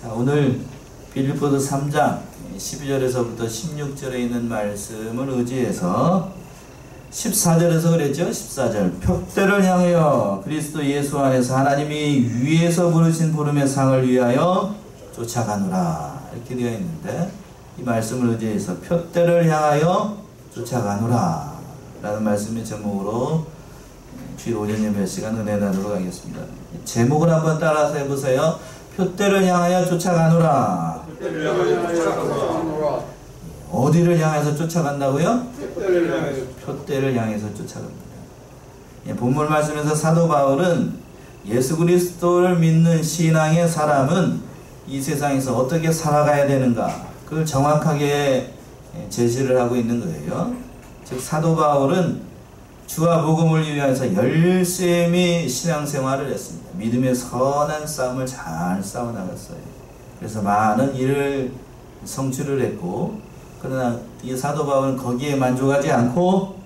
자, 오늘 빌립보서 3장 12절에서부터 16절에 있는 말씀을 의지해서 14절에서 그랬죠. 14절 표대를 향하여 그리스도 예수 안에서 하나님이 위에서 부르신 부름의 상을 위하여 쫓아가노라 이렇게 되어 있는데, 이 말씀을 의지해서 표대를 향하여 쫓아가노라 라는 말씀의 제목으로 주일 오전 예배 시간 은혜 나누러 가겠습니다. 제목을 한번 따라서 해보세요. 표대를 향하여 쫓아가노라. 표대를 향하여 쫓아가노라. 어디를 향해서 쫓아간다고요? 표대를 향해서. 표대를 향해서 쫓아갑니다. 본문 말씀에서 사도 바울은 예수 그리스도를 믿는 신앙의 사람은 이 세상에서 어떻게 살아가야 되는가, 그걸 정확하게 제시를 하고 있는 거예요. 즉 사도 바울은 주와 복음을 위하여서 열심히 신앙생활을 했습니다. 믿음의 선한 싸움을 잘 싸워나갔어요. 그래서 많은 일을 성취를 했고, 그러나 이 사도 바울은 거기에 만족하지 않고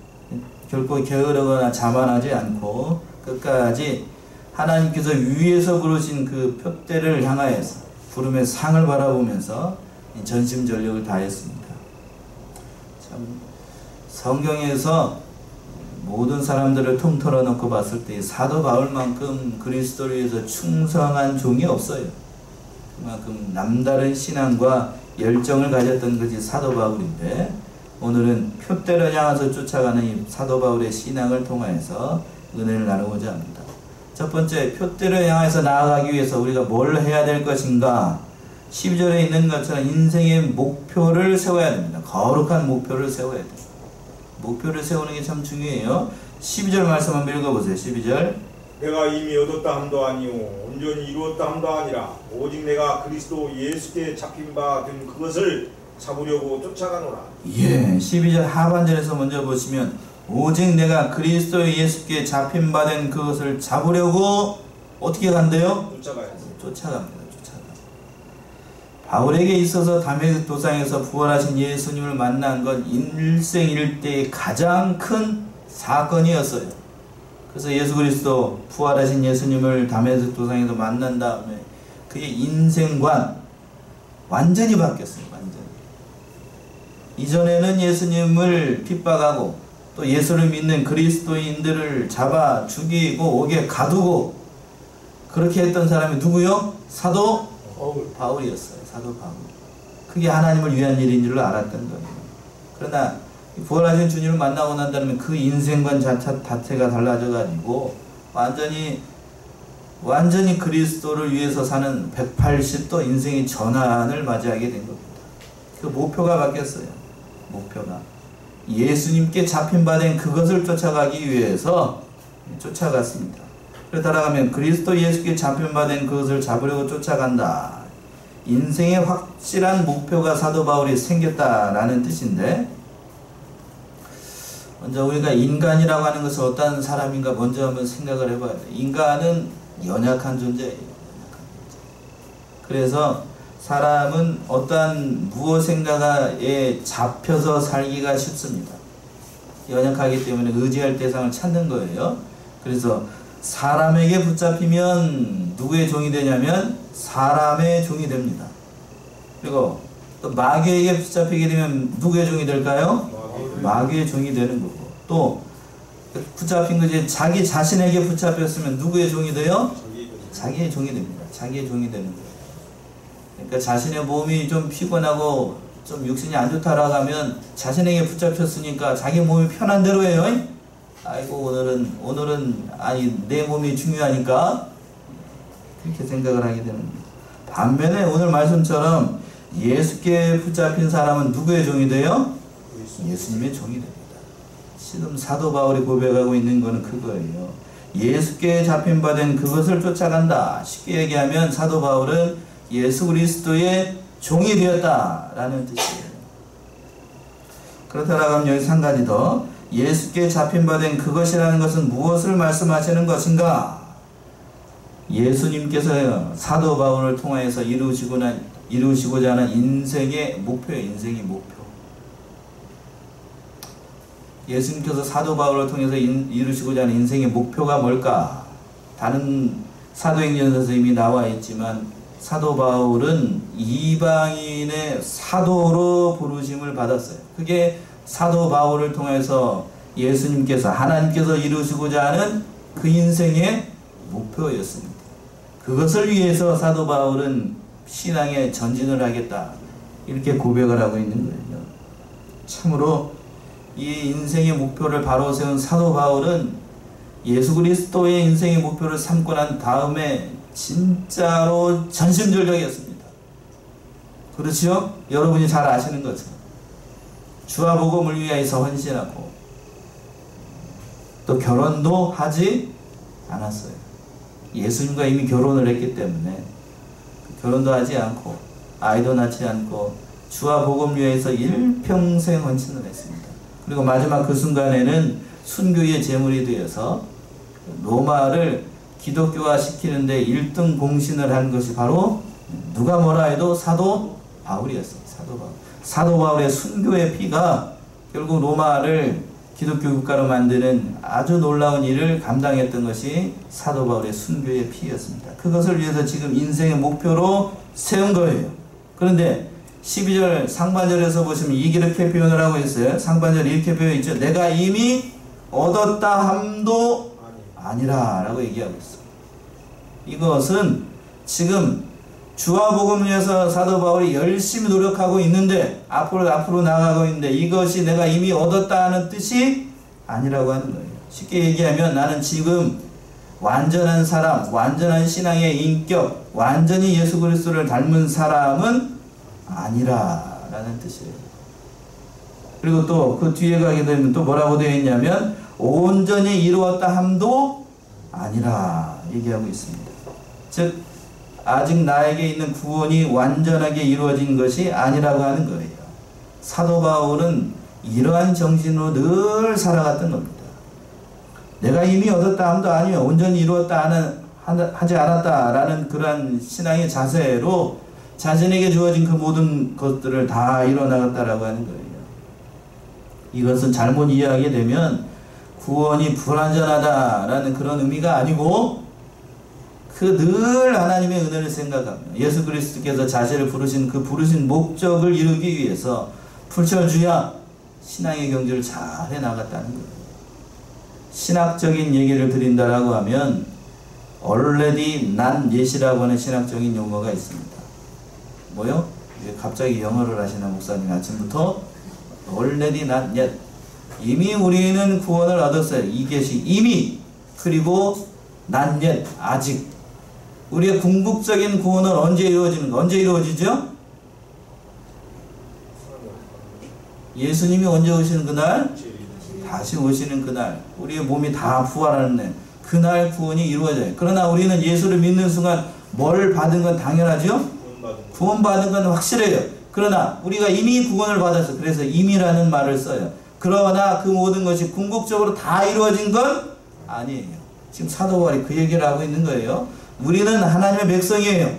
결코 게으르거나 자만하지 않고 끝까지 하나님께서 위에서 부르신 그 표대를 향하여서 부름의 상을 바라보면서 전심전력을 다했습니다. 참 성경에서 모든 사람들을 통틀어 놓고 봤을 때 사도 바울만큼 그리스도를 위해서 충성한 종이 없어요. 그만큼 남다른 신앙과 열정을 가졌던 것이 사도 바울인데, 오늘은 표대를 향해서 쫓아가는 이 사도 바울의 신앙을 통하여서 은혜를 나누고자 합니다. 첫 번째, 표대를 향해서 나아가기 위해서 우리가 뭘 해야 될 것인가? 12절에 있는 것처럼 인생의 목표를 세워야 됩니다. 거룩한 목표를 세워야 돼요. 목표를 세우는 게 참 중요해요. 12절 말씀 한번 읽어보세요. 12절. 내가 이미 얻었다 함도 아니오 온전히 이루었다 함도 아니라 오직 내가 그리스도 예수께 잡힌 바 된 그것을 잡으려고 쫓아가노라. 예, 12절 하반절에서 먼저 보시면 오직 내가 그리스도 예수께 잡힌 바 된 그것을 잡으려고 어떻게 간대요? 쫓아가야지. 쫓아갑니다. 바울에게 있어서 다메섹 도상에서 부활하신 예수님을 만난 건 일생일대의 가장 큰 사건이었어요. 그래서 예수 그리스도 부활하신 예수님을 다메섹 도상에서 만난 다음에 그의 인생관 완전히 바뀌었어요. 완전히. 이전에는 예수님을 핍박하고 또 예수를 믿는 그리스도인들을 잡아 죽이고 옥에 가두고 그렇게 했던 사람이 누구요? 사도 바울이었어요. 사도 바울. 그게 하나님을 위한 일인 줄 알았던 거예요. 그러나 부활하신 주님을 만나고 난 다음에 그 인생관 자체가 달라져가지고 완전히 그리스도를 위해서 사는 180도 인생의 전환을 맞이하게 된 겁니다. 그 목표가 바뀌었어요. 목표가 예수님께 잡힌 바 된 그것을 쫓아가기 위해서 쫓아갔습니다. 그래서 따라가면 그리스도 예수께 잡힌 바 된 그것을 잡으려고 쫓아간다. 인생의 확실한 목표가 사도 바울이 생겼다라는 뜻인데, 먼저 우리가 인간이라고 하는 것은 어떤 사람인가 먼저 한번 생각을 해봐야 돼요. 인간은 연약한 존재예요. 그래서 사람은 어떠한 무엇인가에 잡혀서 살기가 쉽습니다. 연약하기 때문에 의지할 대상을 찾는 거예요. 그래서 사람에게 붙잡히면 누구의 종이 되냐면 사람의 종이 됩니다. 그리고 또 마귀에게 붙잡히게 되면 누구의 종이 될까요? 마귀의 종이 되는 거고, 또 붙잡힌 것이 자기 자신에게 붙잡혔으면 누구의 종이 돼요? 자기의 종이 됩니다. 자기의 종이 되는 거예요. 그러니까 자신의 몸이 좀 피곤하고 좀 육신이 안 좋다라고 하면 자신에게 붙잡혔으니까 자기 몸이 편한 대로 해요. 아이고 오늘은 아니 내 몸이 중요하니까 그렇게 생각을 하게 되는 겁니다. 반면에 오늘 말씀처럼 예수께 붙잡힌 사람은 누구의 종이 돼요? 예수님의 종이 됩니다. 지금 사도 바울이 고백하고 있는 것은 그거예요. 예수께 잡힌 바 된 그것을 쫓아간다. 쉽게 얘기하면 사도 바울은 예수 그리스도의 종이 되었다라는 뜻이에요. 그렇다라고 하면 여기서 한 가지 더, 예수께 잡힌 바 된 그것이라는 것은 무엇을 말씀하시는 것인가? 예수님께서 사도 바울을 통하여서 이루시고자 하는 인생의 목표예요. 인생의 목표. 예수님께서 사도 바울을 통해서 이루시고자 하는 인생의 목표가 뭘까? 다른 사도행전에서 이미 나와 있지만 사도 바울은 이방인의 사도로 부르심을 받았어요. 그게 사도 바울을 통해서 예수님께서 하나님께서 이루시고자 하는 그 인생의 목표였습니다. 그것을 위해서 사도 바울은 신앙에 전진을 하겠다 이렇게 고백을 하고 있는 거예요. 참으로 이 인생의 목표를 바로 세운 사도 바울은 예수 그리스도의 인생의 목표를 삼고 난 다음에 진짜로 전심전력이었습니다. 그렇지요? 여러분이 잘 아시는 것처럼 주와 복음을 위하여서 헌신하고 또 결혼도 하지 않았어요. 예수님과 이미 결혼을 했기 때문에 결혼도 하지 않고 아이도 낳지 않고 주와 복음을 위해서 일평생 헌신을 했습니다. 그리고 마지막 그 순간에는 순교의 제물이 되어서 로마를 기독교화 시키는데 1등 공신을 한 것이 바로 누가 뭐라 해도 사도 바울이었어요. 사도 바울의 순교의 피가 결국 로마를 기독교 국가로 만드는 아주 놀라운 일을 감당했던 것이 사도 바울의 순교의 피였습니다. 그것을 위해서 지금 인생의 목표로 세운 거예요. 그런데 12절 상반절에서 보시면 이렇게 표현을 하고 있어요. 상반절 이렇게 표현이 있죠. 내가 이미 얻었다 함도 아니라 라고 얘기하고 있어요. 이것은 지금 주와 복음을 위해서 사도 바울이 열심히 노력하고 있는데 앞으로 나가고 있는데 이것이 내가 이미 얻었다 하는 뜻이 아니라고 하는 거예요. 쉽게 얘기하면 나는 지금 완전한 사람, 완전한 신앙의 인격, 완전히 예수 그리스도를 닮은 사람은 아니라 라는 뜻이에요. 그리고 또 그 뒤에 가게 되면 또 뭐라고 되어 있냐면 온전히 이루었다 함도 아니라 얘기하고 있습니다. 즉 아직 나에게 있는 구원이 완전하게 이루어진 것이 아니라고 하는 거예요. 사도 바울은 이러한 정신으로 늘 살아갔던 겁니다. 내가 이미 얻었다 함도 아니요 온전히 이루었다 하지 않았다라는 그러한 신앙의 자세로 자신에게 주어진 그 모든 것들을 다 이뤄나갔다라고 하는 거예요. 이것은 잘못 이해하게 되면 구원이 불완전하다라는 그런 의미가 아니고 그 늘 하나님의 은혜를 생각하며 예수 그리스도께서 자신을 부르신 그 부르신 목적을 이루기 위해서 풀철주야 신앙의 경주를 잘 해나갔다는 거예요. 신학적인 얘기를 드린다라고 하면 already not yet이라고 하는 신학적인 용어가 있습니다. 뭐요? 갑자기 영어를 하시는 목사님 아침부터 already not yet 이미 우리는 구원을 얻었어요. 이것이 이미 그리고 not yet 아직 우리의 궁극적인 구원은 언제 이루어지는가? 언제 이루어지죠? 예수님이 언제 오시는 그날? 다시 오시는 그날 우리의 몸이 다 부활하는 그날 구원이 이루어져요. 그러나 우리는 예수를 믿는 순간 뭘 받은 건 당연하죠? 구원받은 건 확실해요. 그러나 우리가 이미 구원을 받았어. 그래서 이미라는 말을 써요. 그러나 그 모든 것이 궁극적으로 다 이루어진 건 아니에요. 지금 사도 바울이 그 얘기를 하고 있는 거예요. 우리는 하나님의 백성이에요.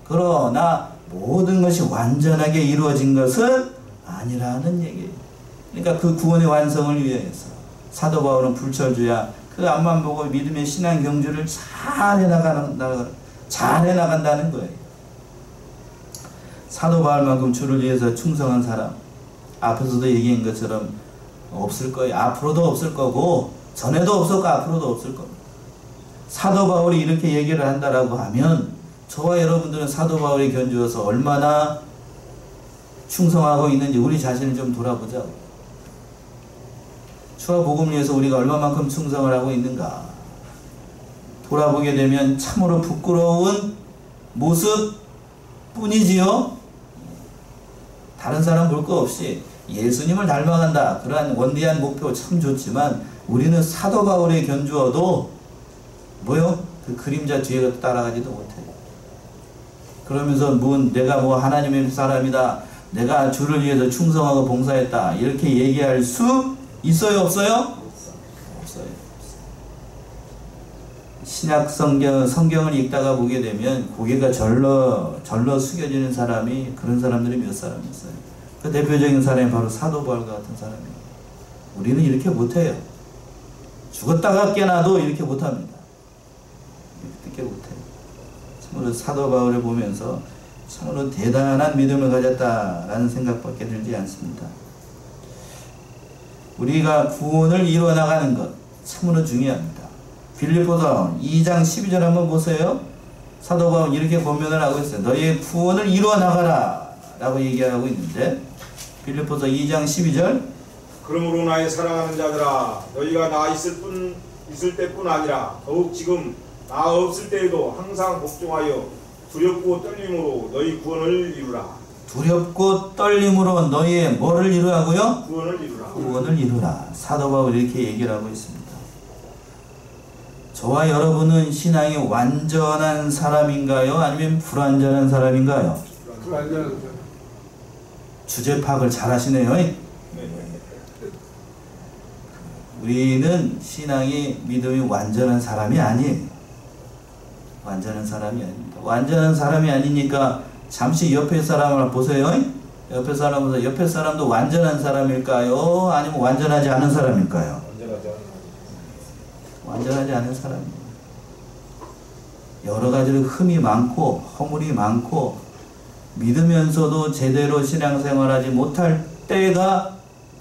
그러나 모든 것이 완전하게 이루어진 것은 아니라는 얘기예요. 그러니까 그 구원의 완성을 위해서 사도 바울은 불철주야 그 앞만 보고 믿음의 신앙 경주를 잘 해나간다는 거예요. 사도 바울만큼 주를 위해서 충성한 사람 앞에서도 얘기한 것처럼 없을 거예요. 앞으로도 없을 거고 전에도 없었고 앞으로도 없을 겁니다. 사도 바울이 이렇게 얘기를 한다라고 하면 저와 여러분들은 사도 바울이 견주어서 얼마나 충성하고 있는지 우리 자신을 좀 돌아보자고. 주와 복음을 위해서 우리가 얼마만큼 충성을 하고 있는가 돌아보게 되면 참으로 부끄러운 모습 뿐이지요. 다른 사람 볼 거 없이 예수님을 닮아간다 그러한 원대한 목표 참 좋지만 우리는 사도 바울의 견주어도 뭐요? 그 그림자 뒤에 따라가지도 못해요. 그러면서 내가 하나님의 사람이다 내가 주를 위해서 충성하고 봉사했다 이렇게 얘기할 수 있어요? 없어요? 없어요. 신약 성경을 읽다가 보게 되면 고개가 절러 숙여지는 사람이 그런 사람들이 몇 사람 있어요. 그 대표적인 사람이 바로 사도 바울 같은 사람이에요. 우리는 이렇게 못해요. 죽었다가 깨나도 이렇게 못합니다. 이렇게 못해요. 참으로 사도 바울을 보면서 참으로 대단한 믿음을 가졌다라는 생각밖에 들지 않습니다. 우리가 구원을 이루어나가는 것 참으로 중요합니다. 빌립보서 2장 12절 한번 보세요. 사도 바울은 이렇게 권면을 하고 있어요. 너희의 구원을 이루어나가라 라고 얘기하고 있는데, 빌립보서 2장 12절, 그러므로 나의 사랑하는 자들아, 너희가 나 있을 때뿐 아니라 더욱 지금 나 없을 때에도 항상 복종하여 두렵고 떨림으로 너희 구원을 이루라. 두렵고 떨림으로 너희의 뭐를 이루라고요? 구원을 이루라. 구원을 이루라. 사도 바울 이렇게 얘기를 하고 있습니다. 저와 여러분은 신앙이 완전한 사람인가요? 아니면 불완전한 사람인가요? 불완전한. 주제 파악을 잘 하시네요. 우리는 신앙이 믿음이 완전한 사람이 아니에요. 완전한 사람이 아닙니다. 완전한 사람이 아니니까 잠시 옆에 사람을 보세요. 옆에 사람 보세요. 옆에 사람도 완전한 사람일까요? 아니면 완전하지 않은 사람일까요? 완전하지 않은 사람입니다. 여러 가지로 흠이 많고 허물이 많고 믿으면서도 제대로 신앙생활하지 못할 때가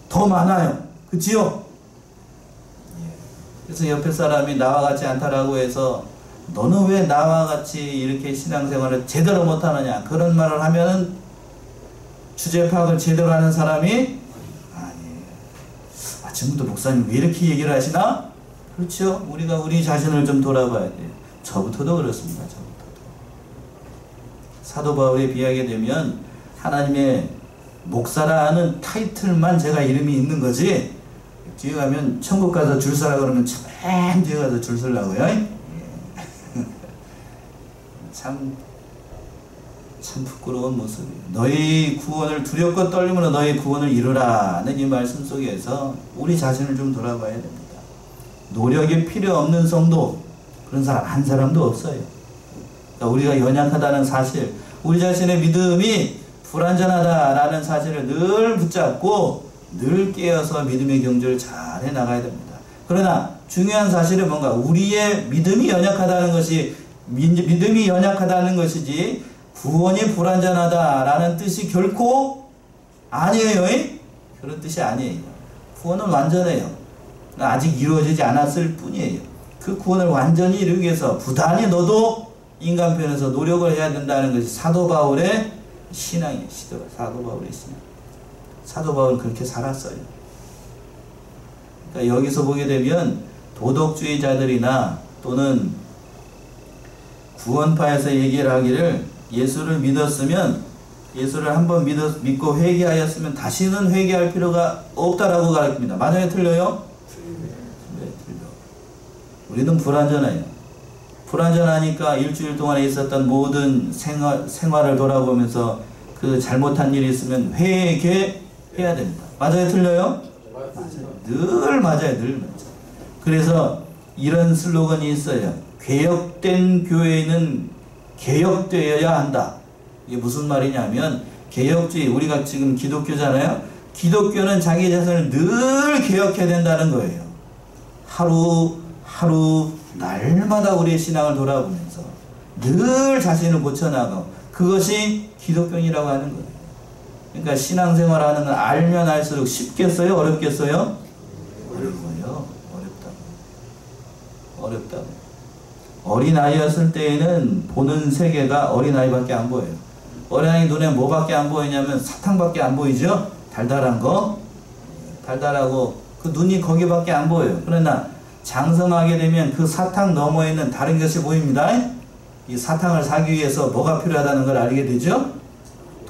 더 많아요. 그치요? 그래서 옆에 사람이 나와 같지 않다라고 해서 너는 왜 나와 같이 이렇게 신앙생활을 제대로 못하느냐, 그런 말을 하면은 주제 파악을 제대로 하는 사람이 아니에요. 지금부터 목사님 왜 이렇게 얘기를 하시나? 그렇죠? 우리가 우리 자신을 좀 돌아봐야 돼요. 저부터도 그렇습니다. 저부터도. 사도 바울에 비하게 되면 하나님의 목사라는 타이틀만 제가 이름이 있는 거지, 뒤에 가면 천국 가서 줄 서라 그러면 맨 뒤에 가서 줄 서려고요. 참 부끄러운 모습이에요. 너희 구원을 두렵고 떨림으로 너희 구원을 이루라는 이 말씀 속에서 우리 자신을 좀 돌아봐야 됩니다. 노력이 필요 없는 성도, 그런 사람 한 사람도 없어요. 그러니까 우리가 연약하다는 사실, 우리 자신의 믿음이 불완전하다라는 사실을 늘 붙잡고 늘 깨어서 믿음의 경주를 잘 해나가야 됩니다. 그러나 중요한 사실은 뭔가 우리의 믿음이 연약하다는 것이 믿음이 연약하다는 것이지 구원이 불완전하다라는 뜻이 결코 아니에요. 그런 뜻이 아니에요. 구원은 완전해요. 아직 이루어지지 않았을 뿐이에요. 그 구원을 완전히 이루기 위해서 부단히 너도 인간편에서 노력을 해야 된다는 것이 사도 바울의 신앙이에요. 사도 바울의 신앙. 사도 바울은 그렇게 살았어요. 그러니까 여기서 보게 되면 도덕주의자들이나 또는 구원파에서 얘기를 하기를 예수를 믿었으면, 예수를 한번 믿고 회개하였으면 다시는 회개할 필요가 없다라고 가르칩니다. 맞아요? 틀려요? 네, 틀려. 우리는 불완전해요. 불완전하니까 일주일 동안에 있었던 모든 생활을 돌아보면서 그 잘못한 일이 있으면 회개해야 됩니다. 맞아요? 틀려요? 맞아요. 늘 맞아요. 늘 맞아요. 그래서 이런 슬로건이 있어요. 개혁된 교회는 개혁되어야 한다. 이게 무슨 말이냐면, 개혁주의, 우리가 지금 기독교잖아요. 기독교는 자기 자신을 늘 개혁해야 된다는 거예요. 하루 날마다 우리의 신앙을 돌아보면서 늘 자신을 고쳐나가고, 그것이 기독교인이라고 하는 거예요. 그러니까 신앙생활하는 건 알면 알수록 쉽겠어요? 어렵겠어요? 어려워요. 어렵다고. 어린아이였을 때에는 보는 세계가 어린아이밖에 안 보여요. 어린아이 눈에 뭐밖에 안 보이냐면 사탕밖에 안 보이죠? 달달한 거. 달달하고 그 눈이 거기밖에 안 보여요. 그러나 장성하게 되면 그 사탕 너머에 있는 다른 것이 보입니다. 이 사탕을 사기 위해서 뭐가 필요하다는 걸 알게 되죠?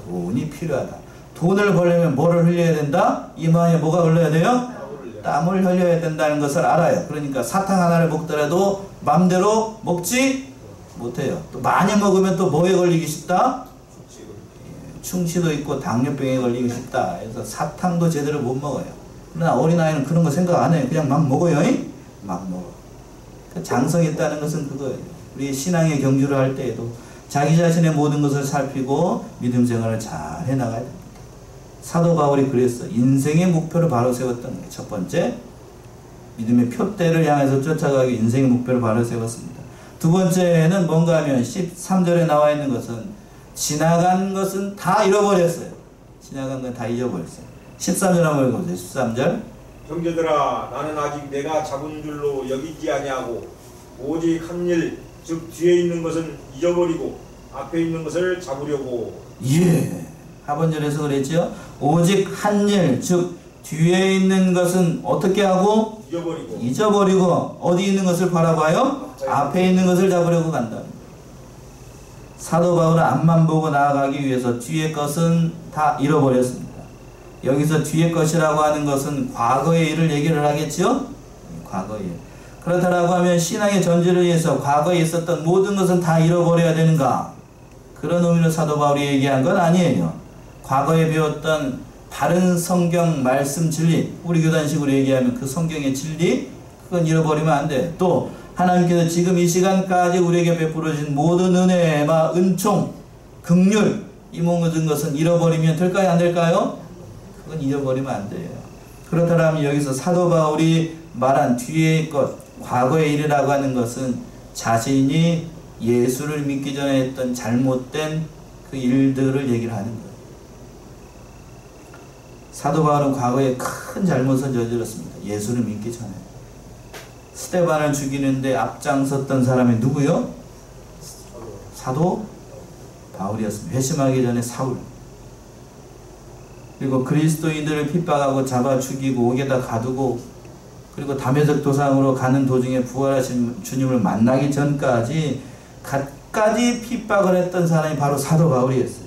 돈이 필요하다. 돈을 벌려면 뭐를 흘려야 된다? 이마에 뭐가 흘러야 돼요? 땀을 흘려야 된다는 것을 알아요. 그러니까 사탕 하나를 먹더라도 맘대로 먹지 못해요. 또 많이 먹으면 또 뭐에 걸리기 쉽다? 충치도 있고 당뇨병에 걸리기 쉽다. 그래서 사탕도 제대로 못 먹어요. 그러나 어린아이는 그런 거 생각 안 해요. 그냥 막 먹어요. 막 먹어. 장성했다는 것은 그거예요. 우리 신앙의 경주를 할 때에도 자기 자신의 모든 것을 살피고 믿음 생활을 잘 해나가야 됩니다. 사도 바울이 그랬어. 인생의 목표를 바로 세웠던 거예요. 첫 번째, 믿음의 표대를 향해서 쫓아가기 인생의 목표를 바로 세웠습니다. 두 번째는 뭔가 하면 13절에 나와 있는 것은 지나간 것은 다 잃어버렸어요. 지나간 건 다 잊어버렸어요. 13절 한번 읽어보세요. 13절. 형제들아 나는 아직 내가 잡은 줄로 여기지 아니하고 오직 한 일 즉 뒤에 있는 것은 잊어버리고 앞에 있는 것을 잡으려고. 예. 하번절에서 그랬죠. 오직 한 일, 즉 뒤에 있는 것은 어떻게 하고? 잊어버리고 어디 있는 것을 바라봐요? 앞에 있는 것을 잡으려고 간다. 사도 바울은 앞만 보고 나아가기 위해서 뒤의 것은 다 잃어버렸습니다. 여기서 뒤의 것이라고 하는 것은 과거의 일을 얘기를 하겠죠? 과거의 일. 그렇다라고 하면 신앙의 전제를 위해서 과거에 있었던 모든 것은 다 잃어버려야 되는가? 그런 의미로 사도 바울이 얘기한 건 아니에요. 과거에 배웠던 바른 성경 말씀 진리, 우리 교단식으로 얘기하면 그 성경의 진리, 그건 잃어버리면 안 돼. 또 하나님께서 지금 이 시간까지 우리에게 베풀어 주신 모든 은혜, 은총, 긍휼, 이 모든 것은 잃어버리면 될까요? 안 될까요? 그건 잃어버리면 안 돼요. 그렇다면 여기서 사도 바울이 말한 뒤의 것, 과거의 일이라고 하는 것은 자신이 예수를 믿기 전에 했던 잘못된 그 일들을 얘기를 하는 거예요. 사도 바울은 과거에 큰 잘못을 저질렀습니다. 예수를 믿기 전에. 스데반을 죽이는데 앞장섰던 사람이 누구요? 사도 바울이었습니다. 회심하기 전에 사울. 그리고 그리스도인들을 핍박하고 잡아 죽이고 옥에다 가두고 그리고 다메섹 도상으로 가는 도중에 부활하신 주님을 만나기 전까지 갖가지 핍박을 했던 사람이 바로 사도 바울이었어요.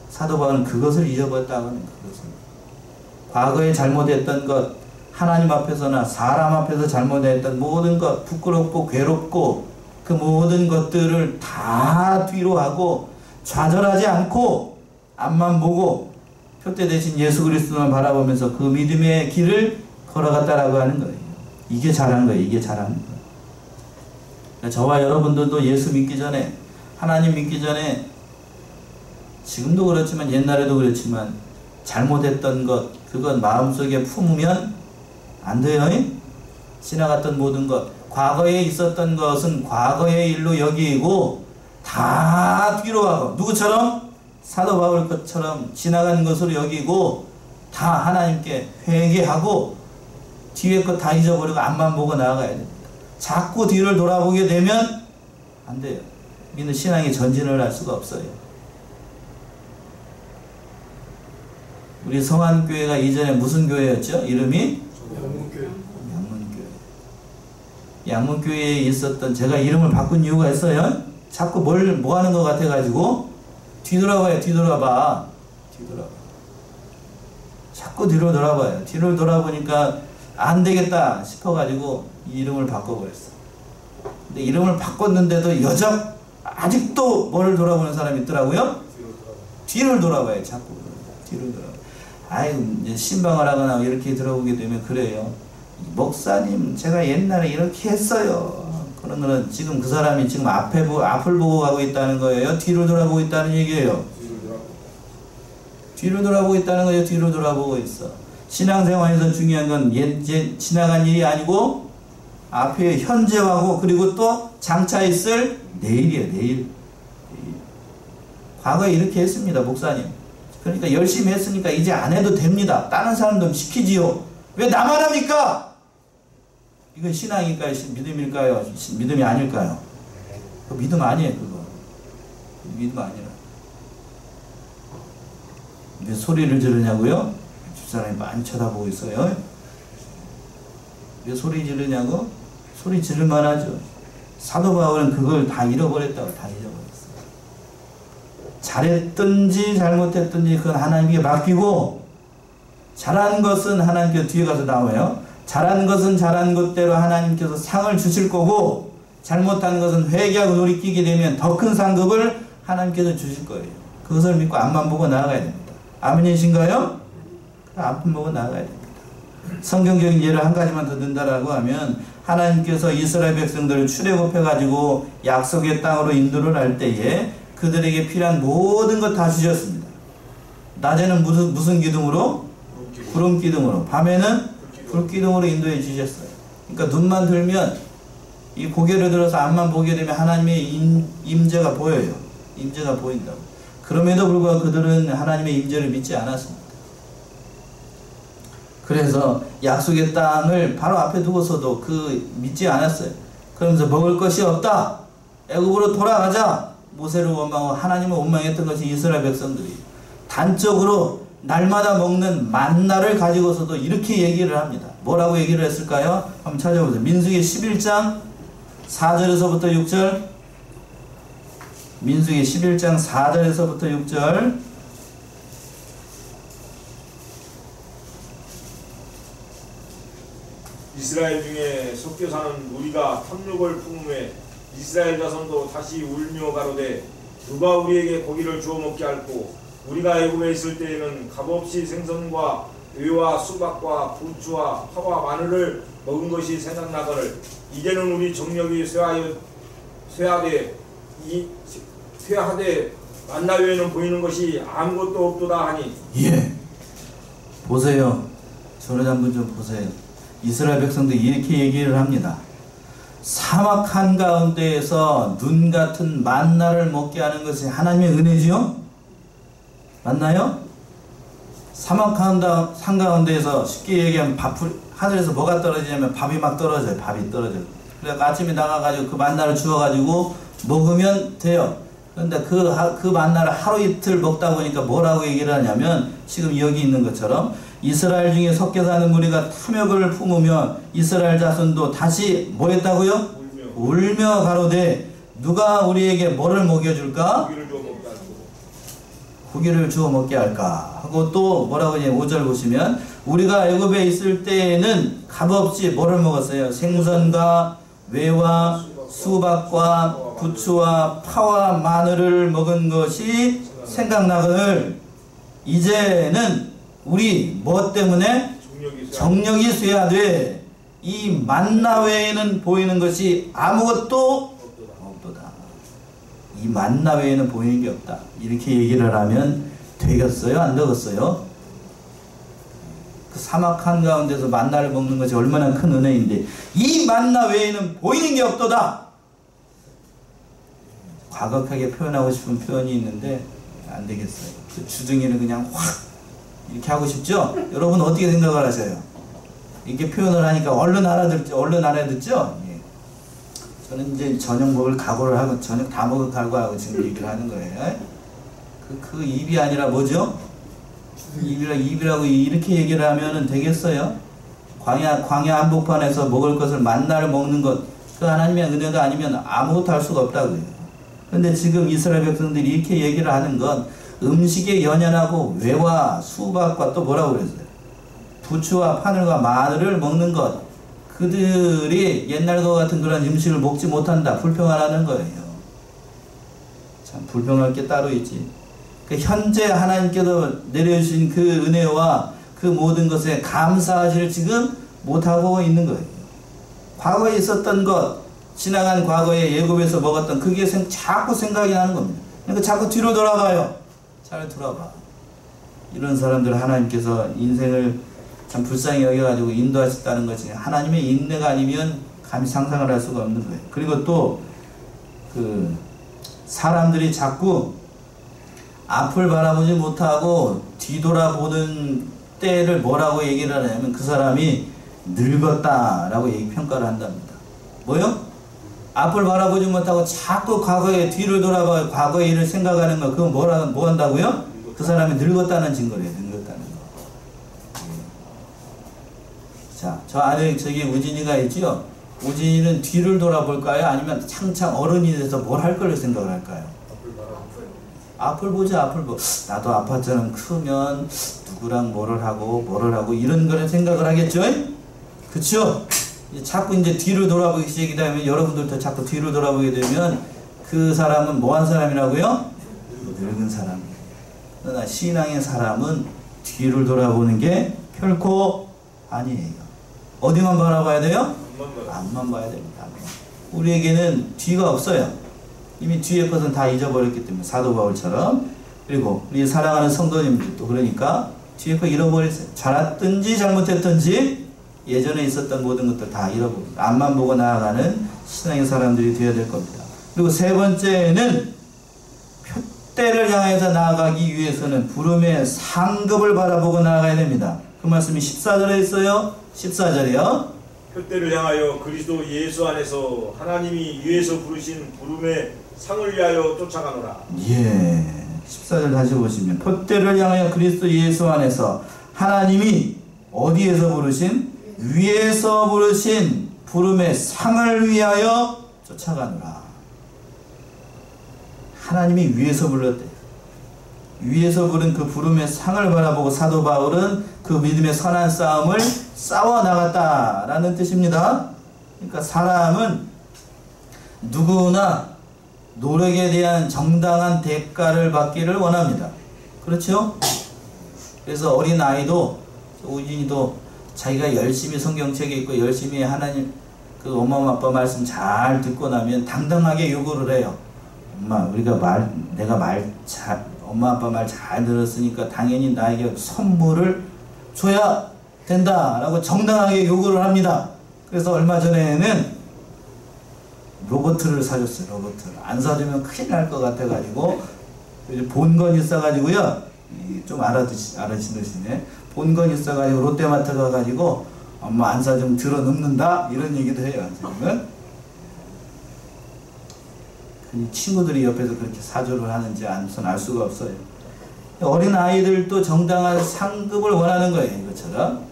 사도 바울은 그것을 잊어버렸다고 하는 그것을. 과거에 잘못했던 것, 하나님 앞에서나 사람 앞에서 잘못했던 모든 것, 부끄럽고 괴롭고 그 모든 것들을 다 뒤로 하고 좌절하지 않고 앞만 보고 표대 대신 예수 그리스도만 바라보면서 그 믿음의 길을 걸어갔다라고 하는 거예요. 이게 잘한 거예요. 이게 잘한 거예요. 저와 여러분들도 예수 믿기 전에, 하나님 믿기 전에, 지금도 그렇지만 옛날에도 그렇지만 잘못했던 것, 그건 마음속에 품으면 안 돼요. 지나갔던 모든 것, 과거에 있었던 것은 과거의 일로 여기고 다 뒤로 하고, 누구처럼? 사도 바울 것처럼 지나간 것으로 여기고 다 하나님께 회개하고 뒤에 것 다 잊어버리고 앞만 보고 나아가야 됩니다. 자꾸 뒤를 돌아보게 되면 안 돼요. 믿는 신앙의 전진을 할 수가 없어요. 우리 성안교회가 이전에 무슨 교회였죠? 이름이? 양문교회. 양문교회에 있었던, 제가 이름을 바꾼 이유가 있어요. 자꾸 뭐 하는 것 같아가지고 뒤돌아봐요. 뒤돌아봐. 자꾸 뒤로 돌아봐요. 뒤를 돌아보니까 안 되겠다 싶어가지고 이름을 바꿔버렸어. 근데 이름을 바꿨는데도 아직도 뭐를 돌아보는 사람이 있더라고요? 뒤를 돌아봐요. 자꾸. 뒤를 돌아봐요. 아이고, 이제 신방을 하거나 이렇게 들어보게 되면 그래요. 목사님, 제가 옛날에 이렇게 했어요. 그러면은 지금 그 사람이 지금 앞을 보고 가고 있다는 거예요? 뒤를 돌아보고 있다는 얘기예요? 뒤를 돌아보고 있다는 거예요? 뒤를 돌아보고 있어. 신앙생활에서 중요한 건 지나간 일이 아니고 앞에 현재하고 그리고 또 장차 있을 내일이에요. 내일. 과거에 이렇게 했습니다. 목사님. 그러니까 열심히 했으니까 이제 안 해도 됩니다. 다른 사람도 시키지요. 왜 나만 합니까? 이건 신앙일까요? 믿음일까요? 믿음이 아닐까요? 그 믿음 아니에요. 그거. 믿음 아니라. 왜 소리를 지르냐고요? 집사람이 많이 쳐다보고 있어요. 왜 소리 지르냐고? 소리 지를만 하죠. 사도 바울은 그걸 다 잃어버렸다고. 다 잃어버렸어요. 잘했든지 잘못했든지 그건 하나님께 맡기고, 잘한 것은 하나님께서 뒤에 가서 나와요. 잘한 것은 잘한 것대로 하나님께서 상을 주실 거고, 잘못한 것은 회개하고 돌이키게 되면 더 큰 상급을 하나님께서 주실 거예요. 그것을 믿고 앞만 보고 나아가야 됩니다. 아멘이신가요? 앞만 보고 나아가야 됩니다. 성경적인 예를 한 가지만 더 든다라고 하면, 하나님께서 이스라엘 백성들을 출애굽해가지고 약속의 땅으로 인도를 할 때에 그들에게 필요한 모든 것 다 주셨습니다. 낮에는 무슨 기둥으로? 구름 기둥으로. 밤에는 불 기둥으로 인도해 주셨어요. 그러니까 눈만 들면 이 고개를 들어서 앞만 보게 되면 하나님의 임재가 보여요. 임재가 보인다고. 그럼에도 불구하고 그들은 하나님의 임재를 믿지 않았습니다. 그래서 약속의 땅을 바로 앞에 두고서도 믿지 않았어요. 그러면서 먹을 것이 없다. 애굽으로 돌아가자. 모세를 원망하고 하나님을 원망했던 것이 이스라엘 백성들이 단적으로 날마다 먹는 만나를 가지고서도 이렇게 얘기를 합니다. 뭐라고 얘기를 했을까요? 한번 찾아보세요. 민수기 11장 4절에서부터 6절. 민수기 11장 4절에서부터 6절. 이스라엘 중에 섞여 사는 우리가 탐욕을 품음에 이스라엘 자손도 다시 울며 가로되 누가 우리에게 고기를 주어 먹게 할꼬. 우리가 애굽에 있을 때에는 값없이 생선과 의와 수박과 부추와 파와 마늘을 먹은 것이 생각나거늘 이제는 우리 정력이 쇠하되 만나 외에는 보이는 것이 아무것도 없도다 하니. 예, 보세요. 저를 한번 좀 보세요. 이스라엘 백성들이 이렇게 얘기를 합니다. 사막 한가운데에서 눈 같은 만나를 먹게 하는 것이 하나님의 은혜지요? 맞나요? 사막 한가운데에서 쉽게 얘기하면 하늘에서 뭐가 떨어지냐면 밥이 막 떨어져요. 밥이 떨어져요. 그래서 아침에 나가가지고 그 만나를 주워가지고 먹으면 돼요. 그런데 그 만나를 하루 이틀 먹다 보니까 뭐라고 얘기를 하냐면 지금 여기 있는 것처럼 이스라엘 중에 섞여 사는 무리가 탐욕을 품으며 이스라엘 자손도 다시 뭐 했다고요? 울며 가로되 누가 우리에게 뭐를 먹여줄까? 고기를 주워 먹게 할까? 하고 또 뭐라고 하냐면 5절 보시면 우리가 애굽에 있을 때에는 값없이 뭐를 먹었어요? 생선과 외와 수박과 부추와 파와 마늘을 먹은 것이 생각나거늘 이제는 우리 뭐 때문에? 정력이 쇠하되 이 만나 외에는 보이는 것이 아무것도 없도다. 이 만나 외에는 보이는 게 없다. 이렇게 얘기를 하면 되겠어요? 안 되겠어요? 그 사막 한가운데서 만나를 먹는 것이 얼마나 큰 은혜인데 이 만나 외에는 보이는 게 없도다. 과격하게 표현하고 싶은 표현이 있는데 안 되겠어요. 그 주둥이를 그냥 확 이렇게 하고 싶죠? 여러분 어떻게 생각을 하세요? 이렇게 표현을 하니까 얼른 알아듣죠? 예. 저는 이제 저녁 먹을 각오를 하고 저녁 다 먹을 각오하고 지금 얘기를 하는 거예요. 그 입이 아니라 뭐죠? 입이라고 이렇게 얘기를 하면 되겠어요? 광야 한복판에서 먹을 것을 만나를 먹는 것, 그 하나님의 은혜가 아니면 아무것도 할 수가 없다고요. 그런데 지금 이스라엘 백성들이 이렇게 얘기를 하는 건 음식에 연연하고 외와 수박과 또 뭐라고 그랬어요? 부추와 파늘과 마늘을 먹는 것. 그들이 옛날과 같은 그런 음식을 먹지 못한다. 불평하라는 거예요. 참 불평할 게 따로 있지. 그 현재 하나님께서 내려주신 그 은혜와 그 모든 것에 감사하시를 지금 못하고 있는 거예요. 과거에 있었던 것, 지나간 과거에 예굽에서 먹었던 그게 자꾸 생각이 나는 겁니다. 그러니까 자꾸 뒤로 돌아가요. 잘 돌아봐. 이런 사람들 하나님께서 인생을 참 불쌍히 여겨가지고 인도하셨다는 것이 하나님의 인내가 아니면 감히 상상을 할 수가 없는 거예요. 그리고 또 그 사람들이 자꾸 앞을 바라보지 못하고 뒤돌아보는 때를 뭐라고 얘기를 하냐면 그 사람이 늙었다라고 평가를 한답니다. 뭐요? 앞을 바라보지 못하고 자꾸 과거에 뒤를 돌아봐 과거의 일을 생각하는 거 그건 뭐 한다고요? 그 사람이 늙었다는 증거래요. 늙었다는 거. 자, 저 안에 저기 우진이가 있죠? 우진이는 뒤를 돌아볼까요? 아니면 창창 어른이 돼서 뭘 할 걸로 생각을 할까요? 앞을 보자. 앞을 보. 나도 아파트는 크면 누구랑 뭐를 하고 이런 거를 생각을 하겠죠? 그쵸? 자꾸 이제 뒤로 돌아보기 시작이되면 여러분들도 자꾸 뒤로 돌아보게 되면 그 사람은 뭐한 사람이라고요? 늙은 사람이에요. 그러나 신앙의 사람은 뒤를 돌아보는 게 결코 아니에요. 어디만 바라봐야 돼요? 앞만 봐야 됩니다. 우리에게는 뒤가 없어요. 이미 뒤의 것은 다 잊어버렸기 때문에 사도 바울처럼. 그리고 우리 사랑하는 성도님들도 그러니까 뒤의 거 잃어버렸어요. 잘했든지 잘못했든지 예전에 있었던 모든 것들 다 잃어버리고 앞만 보고 나아가는 신앙의 사람들이 되어야 될 겁니다. 그리고 세 번째는 표대를 향해서 나아가기 위해서는 부름의 상급을 바라보고 나아가야 됩니다. 그 말씀이 14절에 있어요. 14절이요. 표대를 향하여 그리스도 예수 안에서 하나님이 위에서 부르신 부름의 상을 위하여 쫓아가노라. 예. 14절 다시 보시면 표대를 향하여 그리스도 예수 안에서 하나님이 어디에서 부르신? 위에서 부르신 부름의 상을 위하여 쫓아가노라. 하나님이 위에서 불렀대. 위에서 부른 그 부름의 상을 바라보고 사도 바울은 그 믿음의 선한 싸움을 싸워 나갔다라는 뜻입니다. 그러니까 사람은 누구나 노력에 대한 정당한 대가를 받기를 원합니다. 그렇죠? 그래서 어린 아이도 우진이도 자기가 열심히 성경책에 있고 열심히 하나님 그 엄마 아빠 말씀 잘 듣고 나면 당당하게 요구를 해요. 엄마 엄마 아빠 말 잘 들었으니까 당연히 나에게 선물을 줘야 된다라고 정당하게 요구를 합니다. 그래서 얼마 전에는 로봇을 사줬어요. 로봇을 안 사주면 큰일 날 것 같아가지고 본건 있어가지고요. 좀 알아주시네. 본건 있어가지고 롯데마트 가가지고 엄마 안 사주면 들어 눕는다 이런 얘기도 해요. 지금은 친구들이 옆에서 그렇게 사주를 하는지 알 수가 없어요. 어린 아이들도 정당한 상급을 원하는 거예요. 이것처럼.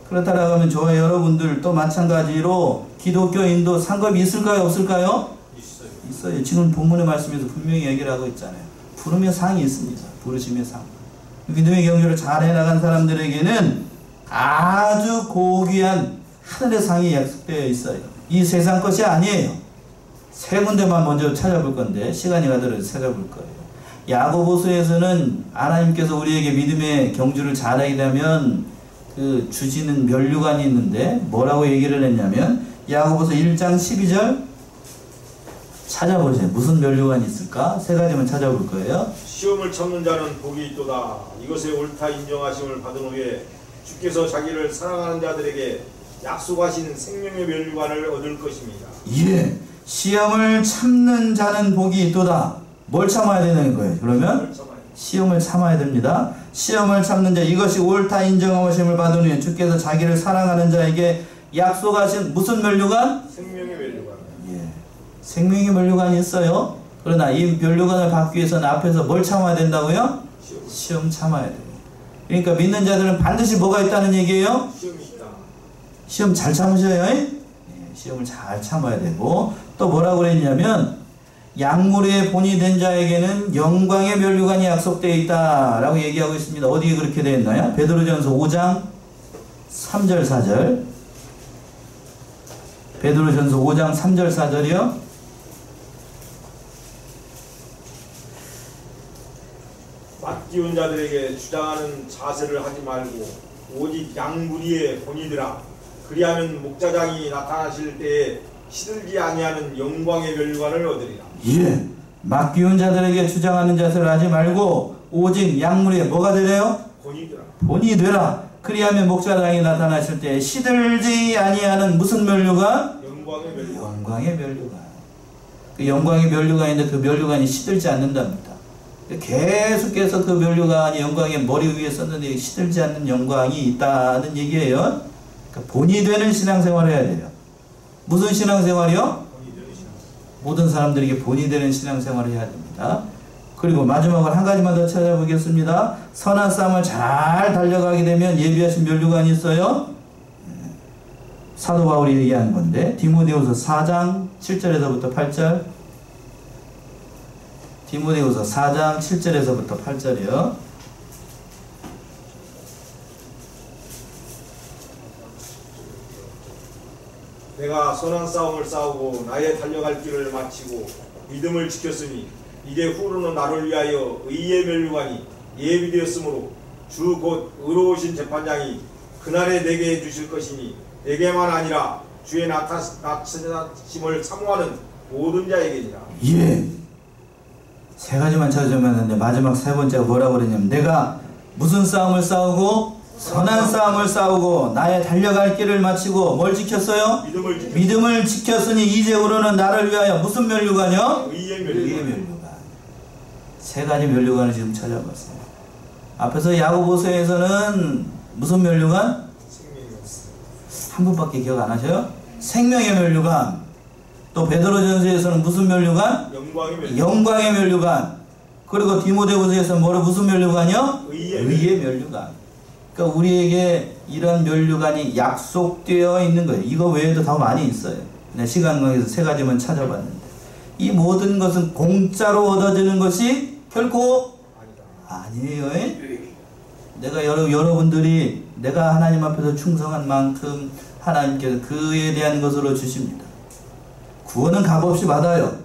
그렇다라고 하면 저와 여러분들도 마찬가지로 기독교인도 상급이 있을까요? 없을까요? 있어요. 지금 본문의 말씀에서 분명히 얘기를 하고 있잖아요. 부름의 상이 있습니다. 부르심의 상. 믿음의 경주를 잘 해나간 사람들에게는 아주 고귀한 하늘의 상이 약속되어 있어요. 이 세상 것이 아니에요. 세 군데만 먼저 찾아볼 건데 시간이 가더라도 찾아볼 거예요. 야고보서에서는 하나님께서 우리에게 믿음의 경주를 잘하게 되면 그 주시는 면류관이 있는데 뭐라고 얘기를 했냐면 야고보서 1장 12절 찾아보세요. 무슨 면류관이 있을까? 세 가지만 찾아볼 거예요. 시험을 참는 자는 복이 있도다. 이것에 옳다 인정하심을 받은 후에 주께서 자기를 사랑하는 자들에게 약속하신 생명의 면류관을 얻을 것입니다. 예. 시험을 참는 자는 복이 있도다. 뭘 참아야 되는 거예요? 그러면 시험을 참아야 됩니다. 시험을 참는 자 이것이 옳다 인정하심을 받은 후에 주께서 자기를 사랑하는 자에게 약속하신 무슨 면류관? 생명의 면류관. 예. 생명의 면류관이 있어요. 그러나 이 면류관을 받기 위해서는 앞에서 뭘 참아야 된다고요? 시험 참아야 돼요. 그러니까 믿는 자들은 반드시 뭐가 있다는 얘기예요? 시험이 있다. 시험 잘 참으셔요. 예. 시험을 잘 참아야 되고 또 뭐라고 그랬냐면 약물의 본이 된 자에게는 영광의 면류관이 약속되어 있다라고 얘기하고 있습니다. 어디에 그렇게 되어 있나요? 베드로전서 5장 3절 4절. 베드로전서 5장 3절 4절이요. 맡기운 자들에게 주장하는 자세를 하지 말고 오직 양무리의 본이더라. 그리하면 목자장이 나타나실 때에 시들지 아니하는 영광의 면류관을 얻으리라. 예. 맡기운 자들에게 주장하는 자세를 하지 말고 오직 약물에 뭐가 되래요? 본이더라. 본이 되라. 그리하면 목자장이 나타나실 때 시들지 아니하는 무슨 면류관? 영광의 면류관. 영광의 면류관. 그 영광의 면류관인데 그 면류관이 시들지 않는답니다. 계속해서 그 면류관이 영광의 머리 위에 썼는데 시들지 않는 영광이 있다는 얘기예요. 그러니까 본이 되는 신앙생활을 해야 돼요. 무슨 신앙생활이요? 모든 사람들에게 본이 되는 신앙생활을 해야 됩니다. 그리고 마지막으로 한 가지만 더 찾아보겠습니다. 선한 싸움을 잘 달려가게 되면 예비하신 면류관이 있어요. 사도 바울이 얘기한 건데 디모데후서 4장 7절에서부터 8절. 디모데후서 4장 7절에서부터 8절이요. 내가 선한 싸움을 싸우고 나의 달려갈 길을 마치고 믿음을 지켰으니 이제 후로는 나를 위하여 의의 면류관이 예비되었으므로 주 곧 의로우신 재판장이 그날에 내게 주실 것이니 내게만 아니라 주의 나타나심을 사모하는 모든 자에게니라. 예. 세 가지만 찾으면 되는데 마지막 세 번째가 뭐라고 그러냐면 내가 무슨 싸움을 싸우고 선한 싸움을 싸우고 나의 달려갈 길을 마치고 뭘 지켰어요? 믿음을 지켰으니 이제부로는 나를 위하여 무슨 면류관이요? 의의 면류관. 세 가지 면류관을 지금 찾아봤어요. 앞에서 야고보서에서는 무슨 면류관? 한 분밖에 기억 안 하셔요? 생명의 면류관. 또 베드로전서에서는 무슨 면류관? 영광의 면류관. 그리고 디모데후서에서는 무슨 면류관이요? 의의 면류관. 그러니까 우리에게 이런 면류관이 약속되어 있는 거예요. 이거 외에도 더 많이 있어요. 시간 관계에서 세 가지만 찾아봤는데 이 모든 것은 공짜로 얻어지는 것이 결코 아니에요. 내가 여러분들이 내가 하나님 앞에서 충성한 만큼 하나님께서 그에 대한 것으로 주십니다. 구원은 값없이 받아요.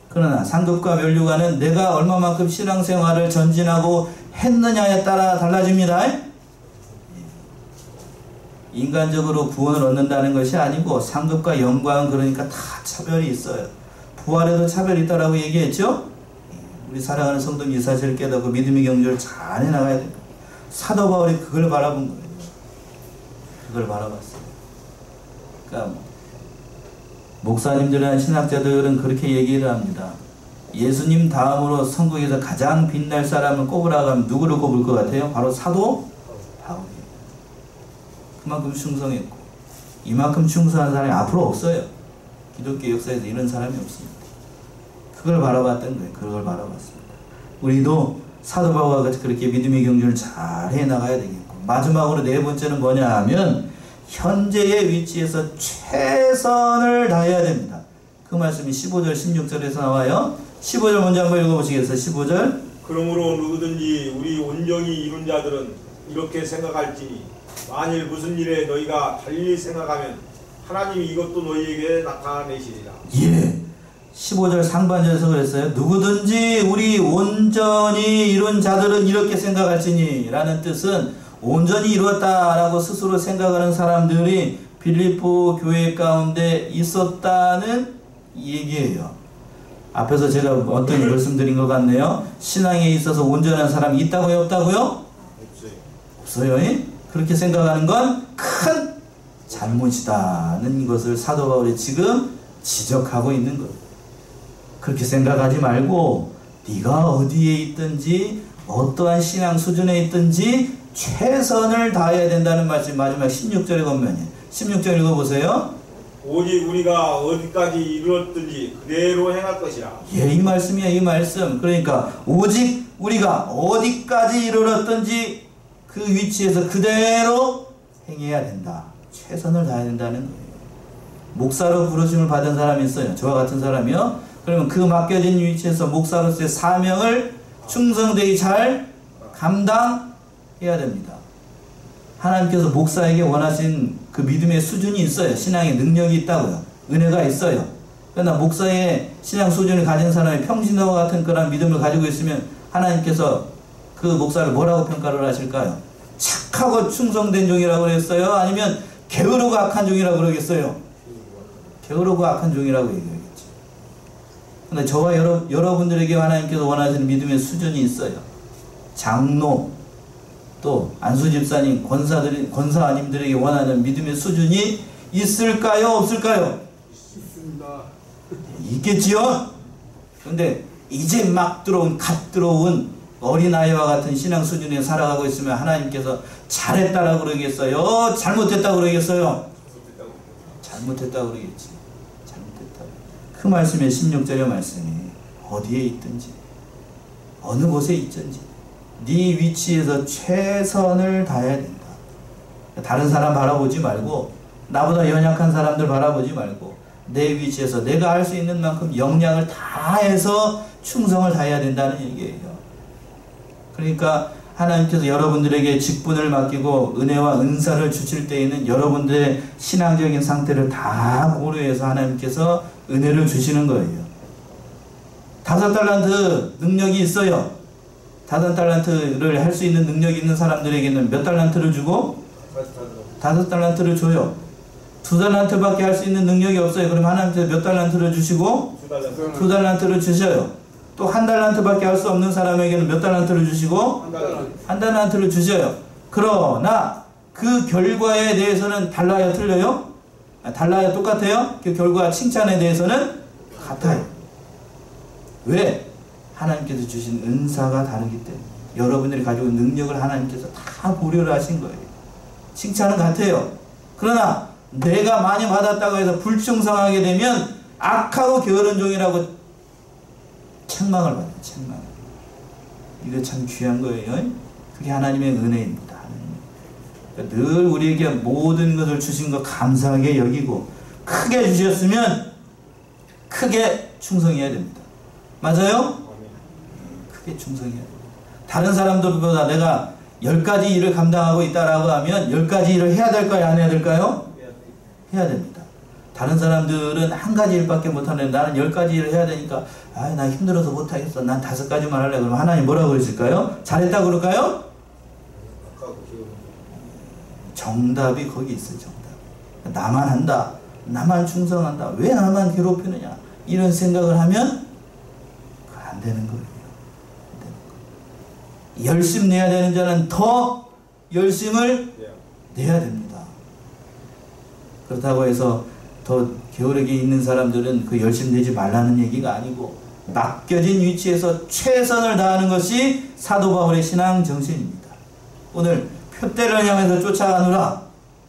그러나 상급과 면류관은 내가 얼마만큼 신앙생활을 전진하고 했느냐에 따라 달라집니다. 인간적으로 구원을 얻는다는 것이 아니고 상급과 영광은 그러니까 다 차별이 있어요. 부활에도 차별이 있다라고 얘기했죠. 우리 사랑하는 성도님 이 사실을 깨닫고 믿음의 경주를 잘 해나가야 됩니다. 사도 바울이 그걸 바라본 거예요. 그걸 바라봤어요. 그러니까 목사님들이나 신학자들은 그렇게 얘기를 합니다. 예수님 다음으로 성국에서 가장 빛날 사람을 꼽으라고 하면 누구를 꼽을 것 같아요? 바로 사도 바울이에요. 그만큼 충성했고 이만큼 충성한 사람이 앞으로 없어요. 기독교 역사에서 이런 사람이 없습니다. 그걸 바라봤던 거예요. 그걸 바라봤습니다. 우리도 사도 바울과 같이 그렇게 믿음의 경주를 잘 해나가야 되겠고 마지막으로 네 번째는 뭐냐 하면 현재의 위치에서 최선을 다해야 됩니다. 그 말씀이 15절 16절에서 나와요. 15절 먼저 한번 읽어보시겠어요? 15절 그러므로 누구든지 우리 온전히 이룬 자들은 이렇게 생각할지니 만일 무슨 일에 너희가 달리 생각하면 하나님이 이것도 너희에게 나타내시리라. 예. 15절 상반절에서 그랬어요. 누구든지 우리 온전히 이룬 자들은 이렇게 생각할지니 라는 뜻은 온전히 이루었다라고 스스로 생각하는 사람들이 빌립보 교회 가운데 있었다는 얘기예요. 앞에서 제가 어떤 말씀드린 것 같네요. 신앙에 있어서 온전한 사람이 있다고요? 없다고요? 없어요. 그렇게 생각하는 건 큰 잘못이다는 것을 사도 바울이 지금 지적하고 있는 거예요. 그렇게 생각하지 말고 네가 어디에 있든지 어떠한 신앙 수준에 있든지 최선을 다해야 된다는 말씀 마지막 16절에 보면 16절 읽어보세요. 오직 우리가 어디까지 이르렀든지 그대로 행할 것이라. 예, 이 말씀이야, 이 말씀. 그러니까 오직 우리가 어디까지 이르렀든지 그 위치에서 그대로 행해야 된다. 최선을 다해야 된다는 거예요. 목사로 부르심을 받은 사람이 있어요. 저와 같은 사람이요. 그러면 그 맡겨진 위치에서 목사로서의 사명을 충성되게 잘 감당해야 됩니다. 하나님께서 목사에게 원하신 그 믿음의 수준이 있어요. 신앙의 능력이 있다고요. 은혜가 있어요. 그러나 목사의 신앙 수준을 가진 사람이 평신도와 같은 그런 믿음을 가지고 있으면 하나님께서 그 목사를 뭐라고 평가를 하실까요? 착하고 충성된 종이라고 그랬어요? 아니면 게으르고 악한 종이라고 그러겠어요? 게으르고 악한 종이라고 얘기하겠지. 근데 저와 여러분들에게 하나님께서 원하시는 믿음의 수준이 있어요. 장로, 또 안수집사님, 권사님들에게 원하는 믿음의 수준이 있을까요? 없을까요? 있습니다. 있겠지요? 근데 이제 막 갓 들어온 어린아이와 같은 신앙 수준에 살아가고 있으면 하나님께서 잘했다라고 그러겠어요? 잘못했다고 그러겠어요? 잘못했다고 그러겠지. 잘못했다고. 그 말씀의 16절의 말씀이 어디에 있든지 어느 곳에 있든지 네 위치에서 최선을 다해야 된다. 다른 사람 바라보지 말고 나보다 연약한 사람들 바라보지 말고 내 위치에서 내가 할 수 있는 만큼 역량을 다해서 충성을 다해야 된다는 얘기예요. 그러니까 하나님께서 여러분들에게 직분을 맡기고 은혜와 은사를 주실 때에는 여러분들의 신앙적인 상태를 다 고려해서 하나님께서 은혜를 주시는 거예요. 5달란트 능력이 있어요. 5달란트를 할 수 있는 능력이 있는 사람들에게는 몇 달란트를 주고? 5달란트를 줘요. 2달란트밖에 할 수 있는 능력이 없어요. 그럼 하나님께서 몇 달란트를 주시고? 2달란트를 주셔요. 또 1달란트밖에 할 수 없는 사람에게는 몇 달란트를 주시고? 1달란트를 주셔요. 그러나 그 결과에 대해서는 달라요, 틀려요? 달라요, 똑같아요? 그 결과 칭찬에 대해서는 같아요. 왜? 하나님께서 주신 은사가 다르기 때문에. 여러분들이 가지고 있는 능력을 하나님께서 다 보류를 하신 거예요. 칭찬은 같아요. 그러나 내가 많이 받았다고 해서 불충성하게 되면 악하고 게으른 종이라고 책망을 받아요. 책망. 이거 참 귀한 거예요. 그게 하나님의 은혜입니다. 그러니까 늘 우리에게 모든 것을 주신 거 감사하게 여기고 크게 주셨으면 크게 충성해야 됩니다. 맞아요? 크게 충성해야 됩니다. 다른 사람들보다 내가 10가지 일을 감당하고 있다라고 하면 10가지 일을 해야 될까요? 안 해야 될까요? 해야 됩니다. 다른 사람들은 한 가지 일밖에 못하는데 나는 10가지 일을 해야 되니까 나 힘들어서 못하겠어. 난 5가지만 할래. 그럼 하나님 뭐라고 그러실까요? 잘했다 그럴까요? 정답이 거기 있어요. 정답. 나만 한다. 나만 충성한다. 왜 나만 괴롭히느냐. 이런 생각을 하면 안 되는 거예요. 열심 내야 되는 자는 더 열심을 내야 됩니다. 그렇다고 해서 더 게으르게 있는 사람들은 그 열심 내지 말라는 얘기가 아니고 맡겨진 위치에서 최선을 다하는 것이 사도 바울의 신앙 정신입니다. 오늘 표대를 향해서 쫓아가느라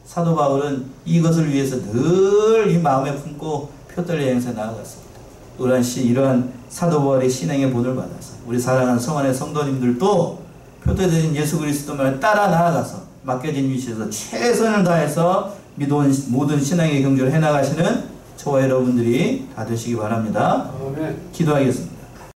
사도 바울은 이것을 위해서 늘 이 마음에 품고 표대를 향해서 나아갔습니다. 이러한 사도 바울의 신앙의 본을 받아서 우리 사랑하는 성안의 성도님들도 표대되신 예수 그리스도만을 따라 나아가서 맡겨진 위치에서 최선을 다해서 믿어온 모든 신앙의 경주를 해나가시는 저와 여러분들이 다 되시기 바랍니다. 기도하겠습니다.